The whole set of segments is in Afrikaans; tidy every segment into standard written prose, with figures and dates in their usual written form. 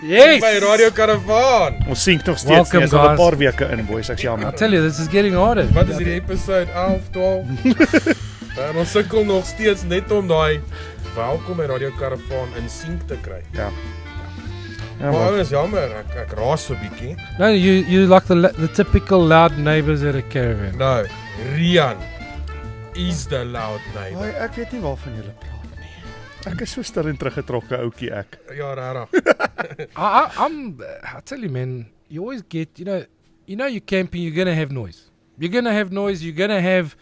Yes! By Radio Karavaan. Ons sink nog steeds Welcome, nie, is al 'n guys. paar weke in, boys, ek jammer. I'll tell you, this is getting harder. Wat is hierdie episode 11, 12? En ons sukkel nog steeds net om daai welkom by Radio Karavaan in sync te kry. Ja. Maar is jammer, ek raas so bietjie. No, you like the typical loud neighbours at a caravan. No, Rian is the loud neighbor. Ek weet nie waarvan julle praat nie. Ek is so stil en teruggetrokke ouetjie ek. Ja, regtig. I tell you, man, you always get, you know you're camping, you're going to have noise. You're going to have noise, you're going to have,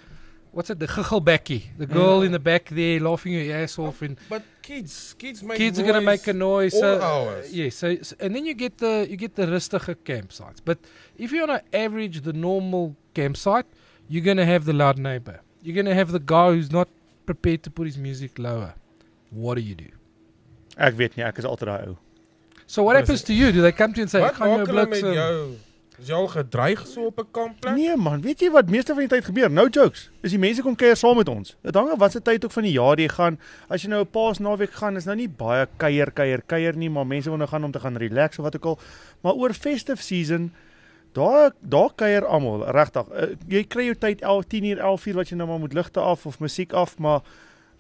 what's it, the chichelbackie, the girl in the back there laughing your ass off. And But kids make kids noise are going to make a noise. all hours. Yeah, so and then you get the rustige campsites. But if you're on an average, the normal campsite, you're going to have the loud neighbor. You're going to have the guy who's not prepared to put his music lower. What do you do? Ek weet nie, ek is altyd daai ou. So what happens to you? Do they come to you and say, Wat "Gaan jou maak hulle bliks met jou? Is jy al gedreig so op 'n kampplek? Nee man, weet jy wat meeste van die tyd gebeur? No jokes. Is die mense kom kuier saam met ons. Dit hang af wat se tyd ook van die jaar jy gaan. As jy nou 'n Paasnaweek gaan, is nou nie baie kuier nie, maar mense wil nou gaan om te gaan relax of wat ook al. Maar oor festive season, daar kuier almal, regtig. Jy kry jou tyd 10:00, 11:00 wat jy nou maar moet ligte af of musiek af, maar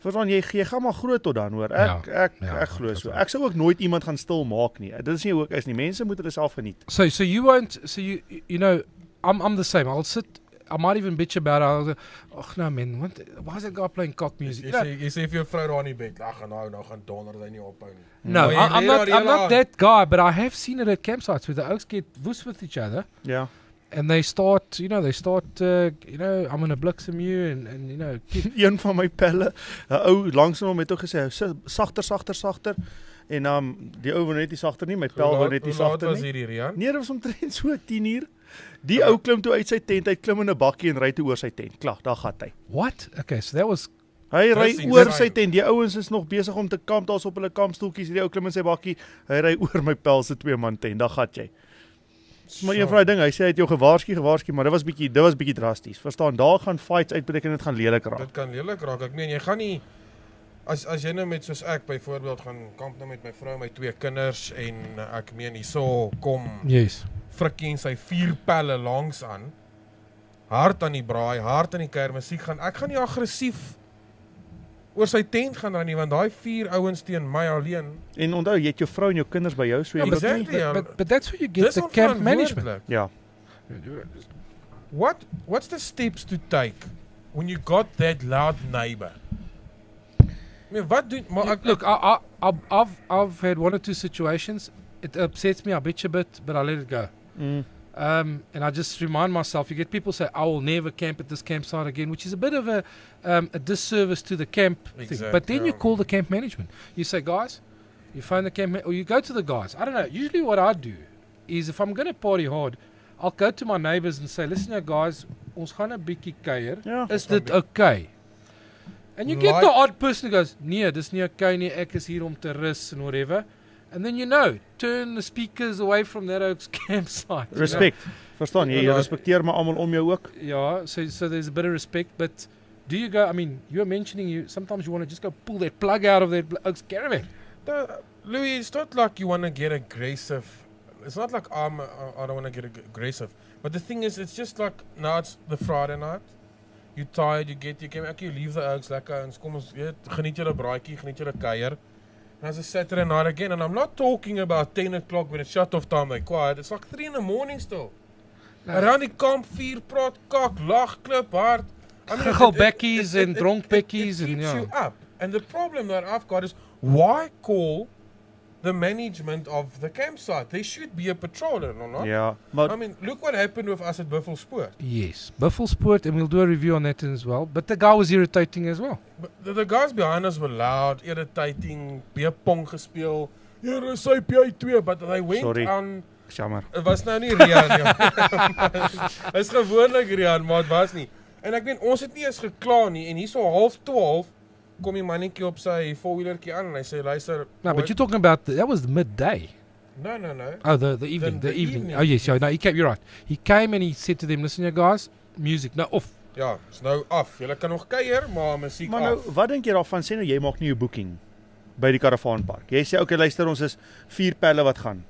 verstaan jy gaan maar groot tot dan hoor. Ek glo so. Ek sou ook nooit iemand gaan stil maak nie. Dit is nie hoe ek is nie. Mense moet hulle self geniet. So you won't. So you know, I'm the same. I might even bitch about it. I'll go, oh no man, why is that guy playing cock music? Jy sê vir jou vrou daar in die bed, ag nou gaan donder hy nie ophou nie. No, I'm not that guy, but I have seen it at campsites where the oaks get woos with each other. Ja. And they start, I'm going to bliksem you and Een van my pelle, 'n ou langs hom het ook gesê, sagter. En die ou wou net nie sagter nie, my pel wou net nie sagter was nie. hierdie Rian? Nee, dit was omtrent so 10:00. Die ou klim toe uit sy tent, hy klim in 'n bakkie en ry toe oor sy tent. Klaar, daar gaan hy. What? Okay, so that was... Hy ry Dis oor insane. sy tent. Die ouens is nog besig om te kamp, daar's op hulle kampstoeltjies. Die ou klim in sy bakkie, hy ry oor my pel se 2-man tent. Daar gaan jy. Maar een van die dinge, hy sê hy het jou gewaarsku, maar dit was bietjie drasties. Verstaan, daar gaan fights uitbreek en dit gaan lelik raak. Dit kan lelik raak. Ek meen jy gaan nie as jy nou met soos ek byvoorbeeld gaan kamp nou met my vrou en my 2 kinders en ek meen hierso kom Yes. Frikkie en sy 4 pelle langs aan. Hard aan die braai, hard aan die kuier musiek gaan. Ek gaan nie aggressief oor sy tent gaan dan nie, want daai 4 ouens teen my alleen. En onthou, jy het jou vrou en jou kinders by jou, so jy but moet nie. exactly, But that's where you get Dis the camp management. onverantwoordelik. Ja. What's the steps to take when you got that loud neighbor? I mean, wat doen maar ek, Look, I've had 1 or 2 situations. It upsets me, I bitch a bit, but I let it go. And I just remind myself, you get people say, I will never camp at this campsite again, which is a bit of a disservice to the camp thing. Exactly, But then you yeah. call the camp management. You say, guys, you phone the camp, or you go to the guys. I don't know. Usually what I do is if I'm going to party hard, I'll go to my neighbors and say, listen, you guys, ons gaan 'n bietjie kuier. Ja. Is dit okay? And you get the odd person who goes, nee, dis nie okay nie, ek is hier om te rus and whatever. And then turn the speakers away from that oaks campsite. Respect. Verstaan, jy respekteer maar almal om jou ook. Yeah, so there's a bit of respect, but do you go, I mean, you're mentioning sometimes you want to just go pull that plug out of that oaks caravan. Louis, it's not like you want to get aggressive. It's not like I don't want to get aggressive. But the thing is, it's just like, now it's the Friday night. You're tired, you came, okay, you leave the oaks lekker en kom ons geniet julle braaitjie, geniet julle kuier. And it's a Saturday night again, and I'm not talking about 10 o'clock when it's shut-off time, they're quiet. It's like 3 in the morning still. Around die kamp, 4 praat, kak, lag, klip, hard. Giggelbekkies en dronkbekkies It en keeps ja. you up. And the problem that I've got is, why call the management of the campsite? There should be a patroller, or not? Ja, maar I mean, look what happened with us at Buffelspoort. Yes, Buffelspoort, and we'll do a review on that as well. But the guy was irritating as well. But the guys behind us were loud, irritating, beerpong gespeel. Here is hy PI2, but they went Sorry. on. jammer. Het was nou nie Rian nie. Het is gewoonlik Rian, maar het was nie. En ek meen, ons het nie eens gekla nie, en hier so 11:30 kom die mannetjie op sy 4-wheelertjie aan en hy sê, luister. No, but you're talking about, that was midday. No. Oh, the evening, The the evening. evening. Oh yes, no, you're right. He came and he said to them, listen you guys, music, no, off. Ja, is nou af. Julle kan nog kuier, maar musiek Maar nou, af. wat dink jy daarvan? Sê nou jy maak nie 'n boeking by die karavaanpark. Jy sê okay, luister, ons is 4 pelle wat gaan.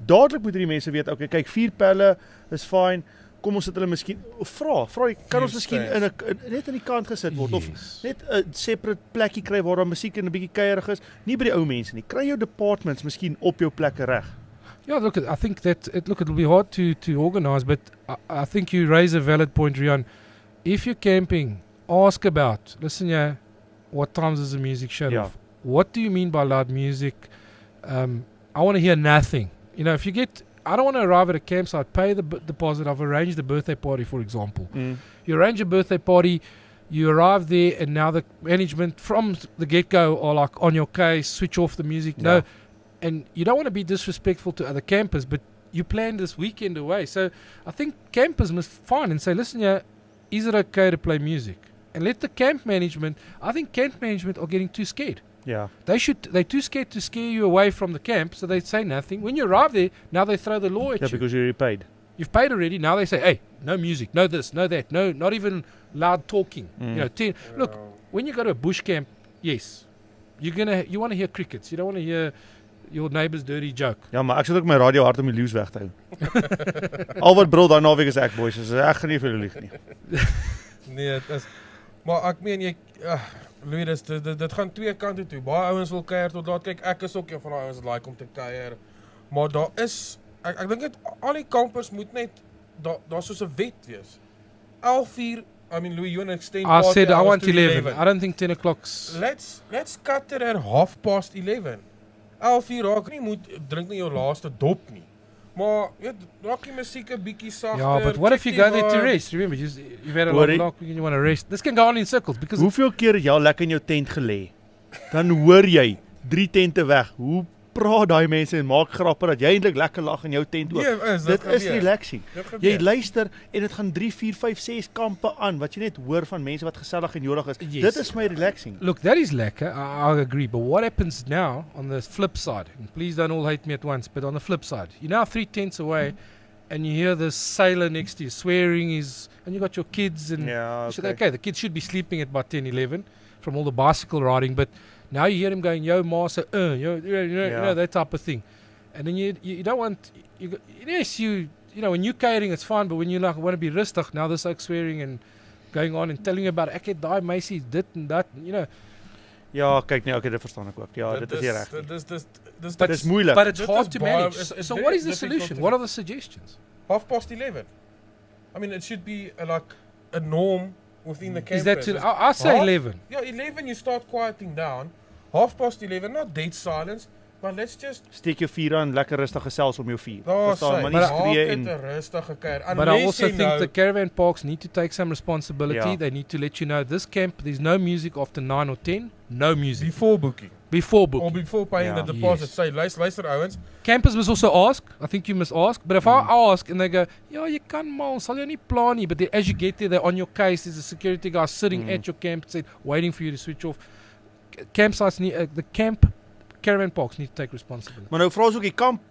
dadelik moet die mense weet, okay, kyk, 4 pelle is fine. Kom ons sit hulle miskien vra kan ons miskien net aan die kant gesit word of net 'n separate plekkie kry waar daar musiek en 'n bietjie kuierig is, nie by die ou mense nie. Kry jou departments miskien op jou plekke reg. Yeah, look, I think that it'll be hard to organise, but I think you raise a valid point, Rian. If you're camping, ask about. Listen, yeah, what times is the music shut off? What do you mean by loud music? I want to hear nothing. You know, if you get, I don't want to arrive at a campsite, pay the deposit. I've arranged a birthday party, for example. You arrange a birthday party, you arrive there, and now the management from the get-go are like on your case, switch off the music. No, and you don't want to be disrespectful to other campers, but you plan this weekend away. So I think campers must find and say, listen, yeah, is it okay to play music? And let the camp management, I think camp management are getting too scared. Yeah. They're too scared to scare you away from the camp, so they say nothing. When you arrive there, now they throw the law at you. Because you're paid. You've paid already. Now they say, hey, no music, no this, no that, no, not even loud talking. You know, look, when you go to a bush camp, yes, you want to hear crickets. You don't want to hear your neighbour's dirty joke. Ja, maar ek sit ook my radio hard om die leeu's weg te hou. Al wat brul daai naweek is ek, boys. So ek gaan nie vir julle lieg nie. Nee, dit is, maar ek meen jy Louis, dit gaan twee kante toe. Baie ouens wil kuier tot laat. Kyk, ek is ook een van die ouens wat like om te kuier. Maar daar is, ek dink net al die campers moet net daar soos 'n wet wees. 11:00, I mean Louis, you want to extend I said I want 11. I don't think 10 o'clock's. Let's cut it at 11:30. 11:00 raak nie moet drink nie jou laaste dop nie. Maar raak die musiek 'n bietjie sagter. Yeah, but what if you go there to rest? Remember, you've had a long walk and you want to rest. This can go on in circles because hoeveel keer het jy al lekker in jou tent gelê? Dan hoor jy 3 tente weg. Hoe praat daai mense en maak grappe dat jy eintlik lekker lag in jou tent ook. Dit is relaxing. Jy luister en dit gaan 3, 4, 5, 6 kampe aan wat jy net hoor van mense wat gesellig en jolig is. Yes. Dit is my relaxing. Look, that is lekker. I agree. But what happens now on the flip side, and please don't all hate me at once, but on the flip side, you're now 3 tents away and you hear this sailor next to you swearing and you got your kids and you said, okay, the kids should be sleeping at about 10, 11 from all the bicycle riding, but now you hear him going, yo, master, you know, that type of thing. And then you don't want, yes, you know, when you're catering, it's fine, but when you like want to be rustig, now there's like swearing and going on and telling you about, ek het daai meisie, dit en dat, you know. Ja, kyk nee, okay, dit verstaan ek ook. Ja, dit is nie reg. Dit is moeilik. But it's hard to manage. So what is the solution? What are the suggestions? 11:30. I mean, it should be like a norm within the campus. Is that to, I say 11. Yeah, 11 you start quieting down. 11:30, not dead silence, but let's just steek jou vuur aan, lekker rustig gesels om jou vuur. Verstaan, maar nie skree en rustige kuier. But I also think the caravan parks need to take some responsibility. They need to let you know this camp, there's no music after 9 or 10, no music. Before booking. Or before paying the deposit. Say, luister ouens. Campers must also ask. I think you must ask. But if I ask and they go, yeah, you kan maar, sal jy nie plan nie. But as you get there, they're on your case. There's a security guy sitting at your campsite waiting for you to switch off. Campsites need, the caravan parks need to take responsibility. Maar nou vra ons ook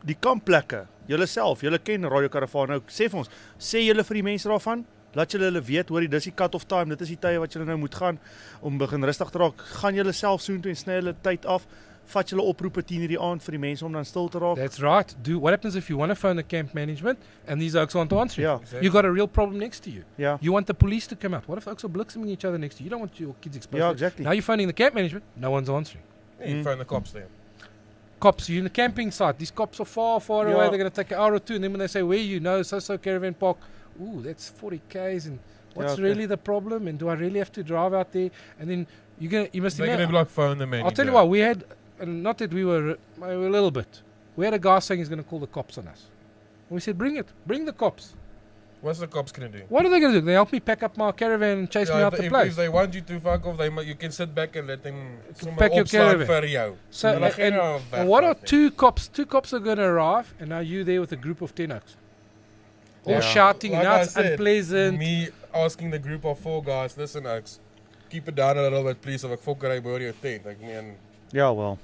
die kampplekke. Julle self, julle ken Radio Karavaan nou. Sê vir ons, sê julle vir die mense daarvan, laat julle hulle weet, hoorie, dis die cut off time, dit is die tye wat julle nou moet gaan om begin rustig te raak. Gaan julle self soontoe en sny hulle tyd af. Vat julle oproepe 10:00 die aand vir die mense om dan stil te raak. That's right. What happens if you want to phone the camp management and these oaks aren't answering? Yeah. Exactly. You got a real problem next to you. Yeah. You want the police to come out. What if oaks are blitzing each other next to you? You don't want your kids exposed. Yeah, exactly. Now you're phoning the camp management, no one's answering. Yeah, you phone the cops there. Cops, you're in the camping site. These cops are far away. They're going to take an hour or two. And then when they say, where you know, so caravan park, ooh, that's 40 Ks. And what's really the problem? And do I really have to drive out there? And then you must They're going to be like phone the manager. I'll tell you what, we had, and not that we were a little bit. We had a guy saying he's going to call the cops on us. And we said, bring the cops. What's the cops going to do? What are they going to do? They help me pack up my caravan and chase me out the place. If they want you to fuck off, you can sit back and let them pack your caravan. For you. So, and what are two cops? 2 cops are going to arrive, and now you there with a group of 10 oaks. All shouting, like now it's unpleasant. Me asking the group of 4 guys, listen oaks, keep it down a little bit please, of ek fokker hy by jou tent. Ek meen, ja, wel.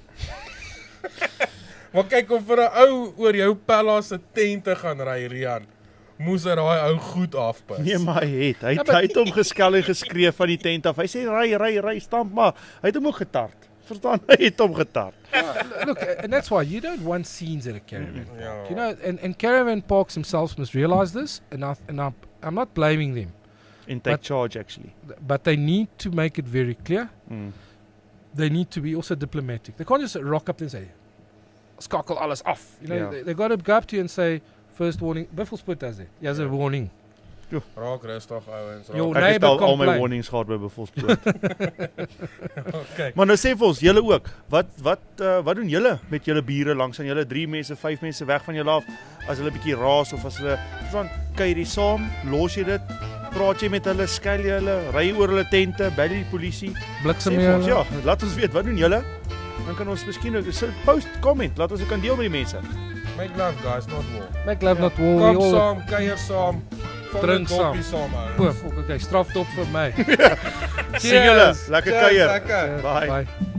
maar kyk om vir 'n ou oor jou Pella se tent te gaan ry, Rian. Moes hy daai ou goed afpas. Nee, maar hy het hom geskel en geskree van die tent af. Hy sê ry, stamp maar. Hy het hom ook getart. Verstaan, hy het hom getart. Look, and that's why you don't want scenes at a caravan park. Yeah. You know, and caravan parks themselves must realize this, and I'm not blaming them, And take But- charge actually. but they need to make it very clear. Mm. They need to be also diplomatic. They can't just rock up and say, skakel alles af. You know, Yeah. they got to go up to you and say, first warning. Buffelspoort does it. He has a warning. Raak rustig, ouens. Yo, Raak. Ek het neighbour al my complain. warnings gehad by Buffelspoort. Okay. Maar nou sê vir ons, julle ook, wat doen julle met julle bure langs aan julle 3 mense, 5 mense weg van julle af, as hulle bietjie raas of as hulle, van, kuier jy saam, los jy dit, praat jy met hulle, skuil jy hulle, ry jy oor hulle tente, bel jy die polisie, sê Bliksem vir ons, jou. ja, laat ons weet, wat doen julle, dan kan ons miskien, post, comment, laat ons ook kan deel met die mense. Make love, guys, not war. Make love not war. Kom We all saam, kuier saam. Drink saam. saam, ouens. Oh, fuck, okay, strafdop vir my. Sien julle, lekker Cheers, kuier, lekker. bye. Bye.